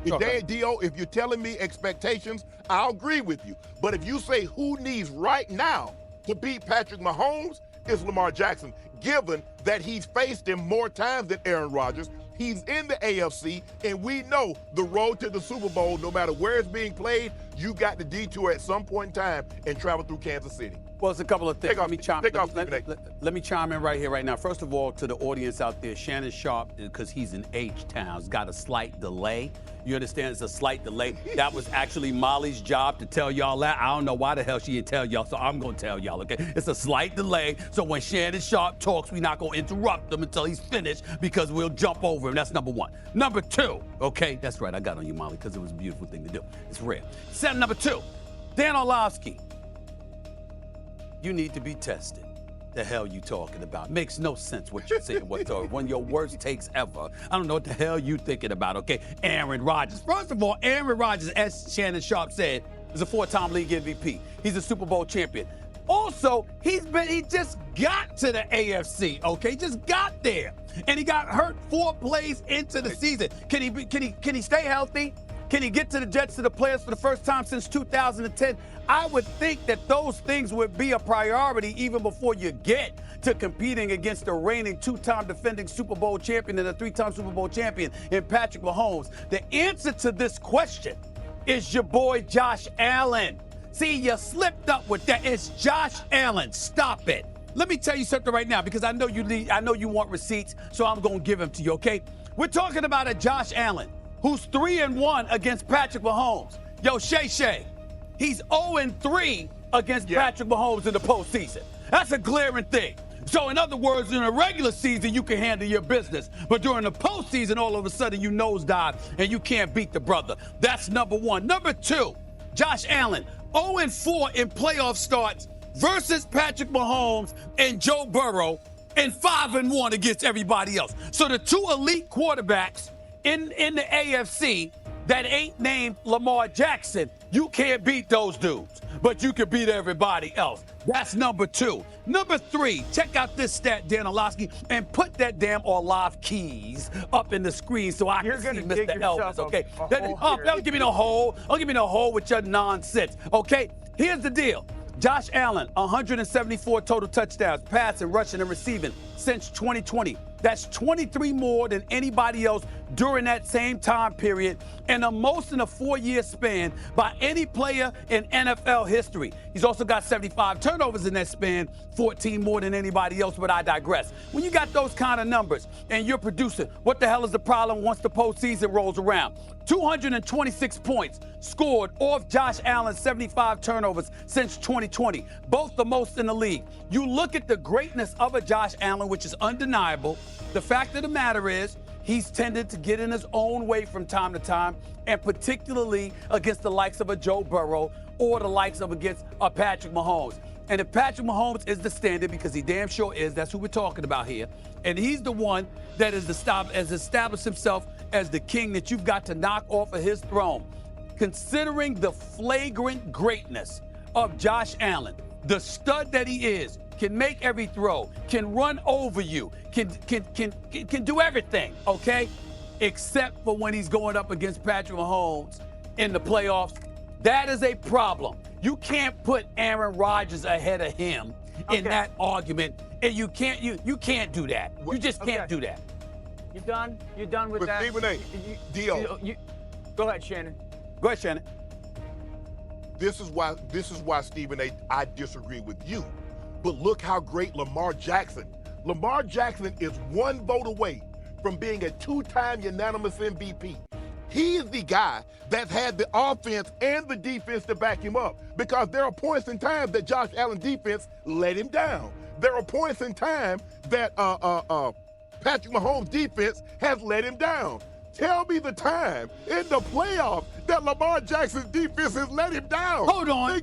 Dio, if you're telling me expectations, I'll agree with you. But if you say who needs right now to beat Patrick Mahomes, it's Lamar Jackson, given that he's faced him more times than Aaron Rodgers. He's in the AFC, and we know the road to the Super Bowl, no matter where it's being played, you got to detour at some point in time and travel through Kansas City. Well, it's a couple of things. Let me chime in right here, right now. First of all, to the audience out there, Shannon Sharp, because he's in H-Town, has got a slight delay. You understand? It's a slight delay. That was actually Molly's job to tell y'all that. I don't know why the hell she didn't tell y'all, so I'm going to tell y'all, okay? It's a slight delay, so when Shannon Sharp talks, we're not going to interrupt him until he's finished because we'll jump over him. That's number one. Number two, okay? That's right. I got on you, Molly, because it was a beautiful thing to do. It's rare. Number two, Dan Orlovsky. You need to be tested. The hell you talking about? Makes no sense what you're saying whatsoever. One of your worst takes ever. I don't know what the hell you thinking about, okay? Aaron Rodgers. First of all, Aaron Rodgers, as Shannon Sharp said, is a 4-time league MVP. He's a Super Bowl champion. Also, he just got to the AFC, okay? Just got there. And he got hurt 4 plays into the season. Can he stay healthy? Can he get to the Jets, to the players for the first time since 2010? I would think that those things would be a priority even before you get to competing against the reigning 2-time defending Super Bowl champion and a 3-time Super Bowl champion in Patrick Mahomes. The answer to this question is your boy Josh Allen. See, you slipped up with that. It's Josh Allen. Stop it. Let me tell you something right now, because I know you want receipts, so I'm going to give them to you, okay? We're talking about a Josh Allen who's 3-1 against Patrick Mahomes. Yo, Shay, he's 0-3 against Patrick Mahomes in the postseason. That's a glaring thing. So in other words, in a regular season, you can handle your business. But during the postseason, all of a sudden, you nosedive and you can't beat the brother. That's number one. Number two, Josh Allen, 0-4 in playoff starts versus Patrick Mahomes and Joe Burrow, and 5-1 against everybody else. So the two elite quarterbacks in the AFC that ain't named Lamar Jackson, you can't beat those dudes, but you can beat everybody else. That's number two. Number three, check out this stat, Dan Orlovsky, and put that damn Orlov keys up in the screen so I can see Mr. Elvis, okay? Don't give me no hole. Don't give me no hole with your nonsense, okay? Here's the deal. Josh Allen, 174 total touchdowns, passing, rushing, and receiving since 2020. That's 23 more than anybody else during that same time period, and the most in a 4-year span by any player in NFL history. He's also got 75 turnovers in that span, 14 more than anybody else, but I digress. When you got those kind of numbers and you're producing, what the hell is the problem once the postseason rolls around? 226 points scored off Josh Allen's 75 turnovers since 2020, both the most in the league. You look at the greatness of a Josh Allen, which is undeniable. The fact of the matter is, he's tended to get in his own way from time to time, and particularly against the likes of a Joe Burrow or the likes of against a Patrick Mahomes. And if Patrick Mahomes is the standard, because he damn sure is, that's who we're talking about here, and he's the one that has established himself as the king that you've got to knock off of his throne. Considering the flagrant greatness of Josh Allen, the stud that he is, can make every throw, can run over you, can do everything, okay? Except for when he's going up against Patrick Mahomes in the playoffs. That is a problem. You can't put Aaron Rodgers ahead of him in that argument, and you can't do that. You just can't do that. You done? You done with that? Stephen A. Dio. Go ahead, Shannon. Go ahead, Shannon. This is why Stephen A. I disagree with you. But look how great Lamar Jackson. Lamar Jackson is 1 vote away from being a 2-time unanimous MVP. He's the guy that's had the offense and the defense to back him up, because there are points in time that Josh Allen's defense let him down. There are points in time that Patrick Mahomes' defense has let him down. Tell me the time in the playoffs that Lamar Jackson's defense has let him down. Hold on.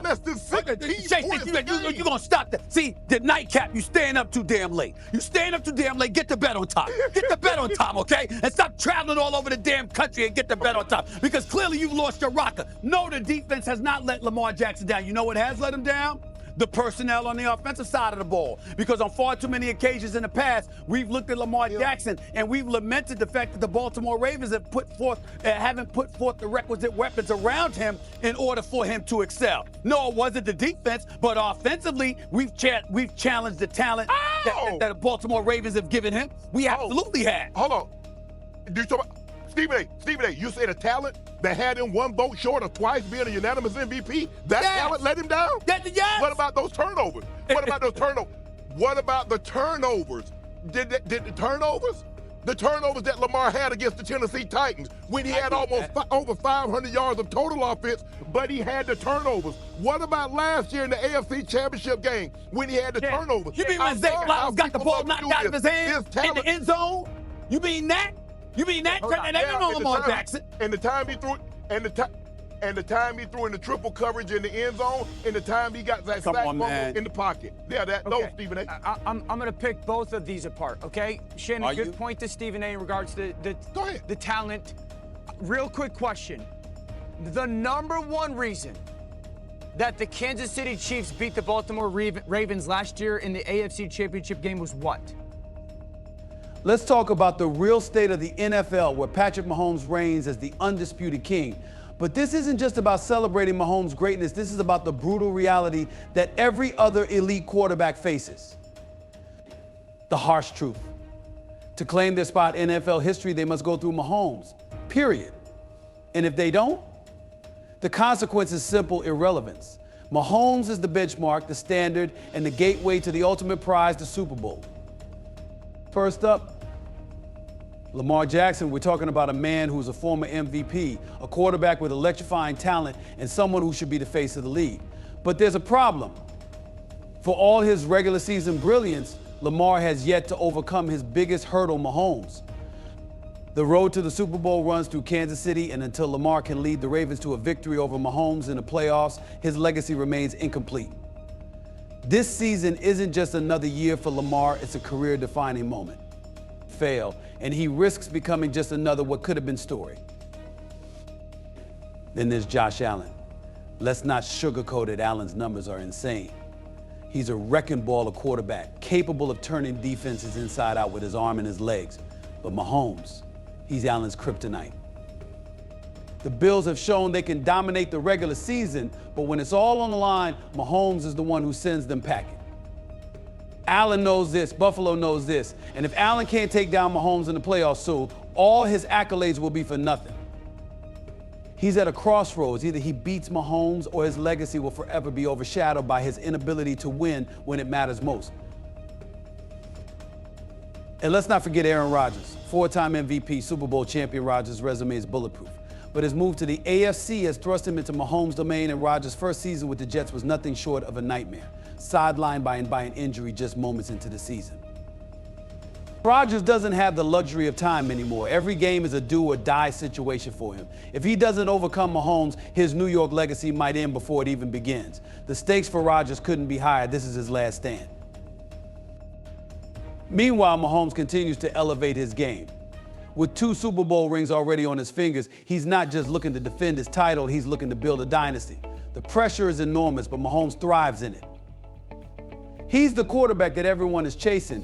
Less than 16 points you're going to stop that. See, the nightcap, you staying up too damn late. You staying up too damn late. Get the bet on time. Get the bet on time, okay? And stop traveling all over the damn country and get the bet on time, because clearly you've lost your rocker. No, the defense has not let Lamar Jackson down. You know what has let him down? the personnel on the offensive side of the ball. Because on far too many occasions in the past, we've looked at Lamar Jackson and we've lamented the fact that the Baltimore Ravens have haven't put forth the requisite weapons around him in order for him to excel. No, it wasn't the defense, but offensively, we've challenged the talent that the Baltimore Ravens have given him. We absolutely have. Hold on. Do you talk about Stephen A, you said a talent that had him one vote short of twice being a unanimous MVP? That talent let him down? Yes. What about those turnovers? What about those turnovers? What about the turnovers? Did the turnovers? The turnovers that Lamar had against the Tennessee Titans when he had almost over 500 yards of total offense, but he had the turnovers. What about last year in the AFC Championship game when he had the turnovers? You mean when Zay Flowers got the ball knocked out of his hand in the end zone? You mean that? You mean that? And they don't know Lamar Jackson. And the time he threw, and the time he threw in the triple coverage in the end zone, and the time he got that sack fumble in the pocket. Yeah, those, Stephen A. I'm going to pick both of these apart, okay? Shannon, good point to Stephen A in regards to the talent. Real quick question. The number one reason that the Kansas City Chiefs beat the Baltimore Ravens last year in the AFC Championship game was what? Let's talk about the real state of the NFL, where Patrick Mahomes reigns as the undisputed king. But this isn't just about celebrating Mahomes' greatness. This is about the brutal reality that every other elite quarterback faces. The harsh truth. To claim their spot in NFL history, they must go through Mahomes, period. And if they don't, the consequence is simple irrelevance. Mahomes is the benchmark, the standard, and the gateway to the ultimate prize, the Super Bowl. First up, Lamar Jackson. We're talking about a man who's a former MVP, a quarterback with electrifying talent, and someone who should be the face of the league. But there's a problem. For all his regular season brilliance, Lamar has yet to overcome his biggest hurdle, Mahomes. The road to the Super Bowl runs through Kansas City, and until Lamar can lead the Ravens to a victory over Mahomes in the playoffs, his legacy remains incomplete. This season isn't just another year for Lamar, it's a career-defining moment. Fail, and he risks becoming just another what could have been story. Then there's Josh Allen. Let's not sugarcoat it, Allen's numbers are insane. He's a wrecking ball of quarterback, capable of turning defenses inside out with his arm and his legs. But Mahomes, he's Allen's kryptonite. The Bills have shown they can dominate the regular season, but when it's all on the line, Mahomes is the one who sends them packing. Allen knows this, Buffalo knows this, and if Allen can't take down Mahomes in the playoffs soon, all his accolades will be for nothing. He's at a crossroads. Either he beats Mahomes or his legacy will forever be overshadowed by his inability to win when it matters most. And let's not forget Aaron Rodgers, four-time MVP, Super Bowl champion. Rodgers' resume is bulletproof. But his move to the AFC has thrust him into Mahomes' domain, and Rodgers' first season with the Jets was nothing short of a nightmare, sidelined by an injury just moments into the season. Rodgers doesn't have the luxury of time anymore. Every game is a do-or-die situation for him. If he doesn't overcome Mahomes, his New York legacy might end before it even begins. The stakes for Rodgers couldn't be higher. This is his last stand. Meanwhile, Mahomes continues to elevate his game. With 2 Super Bowl rings already on his fingers, he's not just looking to defend his title, he's looking to build a dynasty. The pressure is enormous, but Mahomes thrives in it. He's the quarterback that everyone is chasing,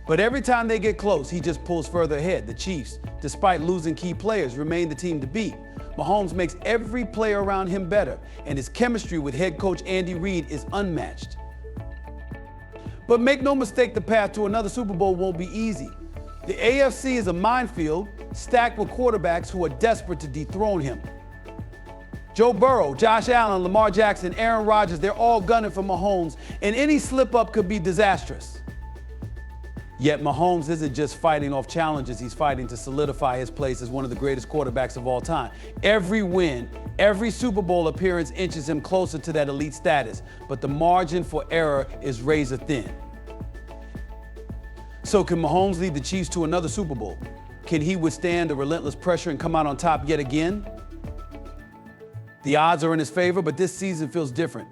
but every time they get close, he just pulls further ahead. The Chiefs, despite losing key players, remain the team to beat. Mahomes makes every player around him better, and his chemistry with head coach Andy Reid is unmatched. But make no mistake, the path to another Super Bowl won't be easy. The AFC is a minefield stacked with quarterbacks who are desperate to dethrone him. Joe Burrow, Josh Allen, Lamar Jackson, Aaron Rodgers, they're all gunning for Mahomes, and any slip-up could be disastrous. Yet Mahomes isn't just fighting off challenges, he's fighting to solidify his place as one of the greatest quarterbacks of all time. Every win, every Super Bowl appearance inches him closer to that elite status, but the margin for error is razor thin. So can Mahomes lead the Chiefs to another Super Bowl? Can he withstand the relentless pressure and come out on top yet again? The odds are in his favor, but this season feels different.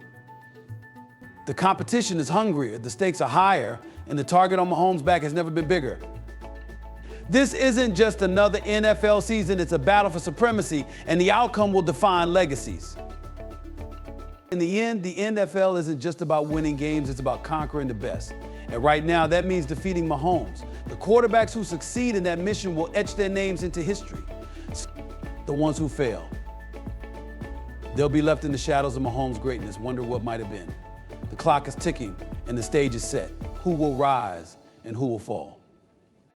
The competition is hungrier, the stakes are higher, and the target on Mahomes' back has never been bigger. This isn't just another NFL season, it's a battle for supremacy, and the outcome will define legacies. In the end, the NFL isn't just about winning games, it's about conquering the best. And right now, that means defeating Mahomes. The quarterbacks who succeed in that mission will etch their names into history. The ones who fail, they'll be left in the shadows of Mahomes' greatness, wonder what might have been. The clock is ticking and the stage is set. Who will rise and who will fall?